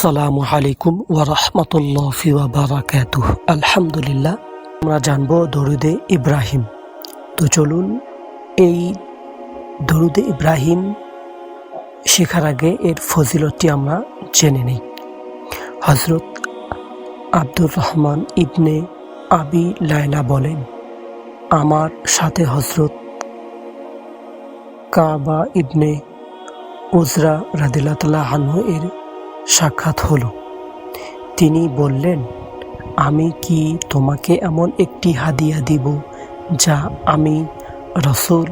আসসালামু আলাইকুম ওয়া রাহমাতুল্লাহি ওয়া বারাকাতুহু। আলহামদুলিল্লাহ, আমরা জানবো দরুদে ইব্রাহিম। তো চলুন এই দরুদে ইব্রাহিম শেখার আগে এর ফজিলতটি আমরা জেনে নেই। হযরত আব্দুর রহমান ইবনে আবি লায়লা বলেন, আমার সাথে হযরত কাবা ইবনে উজরা রাদিয়াল্লাহু তাআলা আনহু এর সাক্ষাৎ হলো। তিনি বললেন, আমি কি তোমাকে এমন একটি হাদিয়া দিব যা আমি রাসূল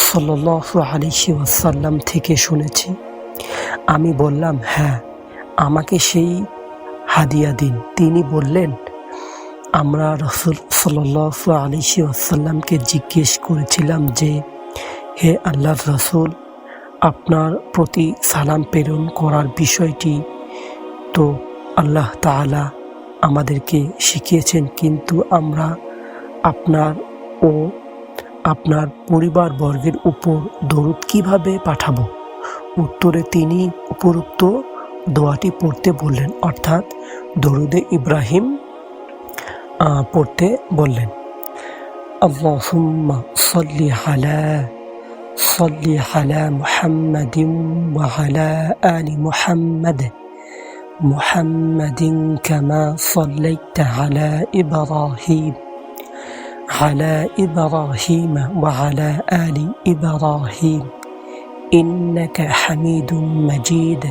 সাল্লাল্লাহু আলাইহি ওয়াসাল্লাম থেকে শুনেছি? আমি বললাম, হ্যাঁ, আমাকে সেই হাদিয়া দিন। তিনি বললেন, আমরা রাসূল সাল্লাল্লাহু আলাইহি ওয়াসাল্লামকে জিজ্ঞেস করেছিলাম যে, হে আল্লাহর রাসূল, আপনার প্রতি সালাম প্রেরণ করার বিষয়টি তো আল্লাহ তাআলা আমাদেরকে শিখিয়েছেন, কিন্তু আমরা আপনার ও আপনার পরিবারবর্গের উপর দরুদ কিভাবে পাঠাবো? উত্তরে তিনি উপরোক্ত দোয়াটি পড়তে বললেন, অর্থাৎ দরুদে ইব্রাহিম পড়তে বললেন। আল্লাহুম্মা সাল্লি আলা মুহাম্মাদিন ওয়া আলা আলি মুহাম্মাদিন কামা সাল্লাইতা আলা ইব্রাহিম ওয়া আলা আলি ইব্রাহিম ইন্নাকা হামিদুম মাজিদ।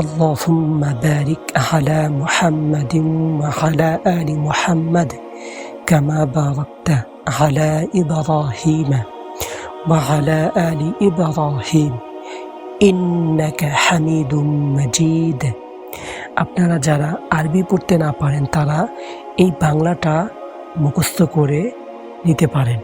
আল্লাহুম্মা বারিক আলা মুহাম্মাদিন ওয়া আলা আলি মুহাম্মাদ কামা বারাকতা আলা ইব্রাহিম ওয়া আলা আলি ইব্রাহিম ইন্নাকা হামিদুম মাজিদ। আপনারা যারা আরবি পড়তে না পারেন তারা এই বাংলাটা মুখস্থ করে নিতে পারেন।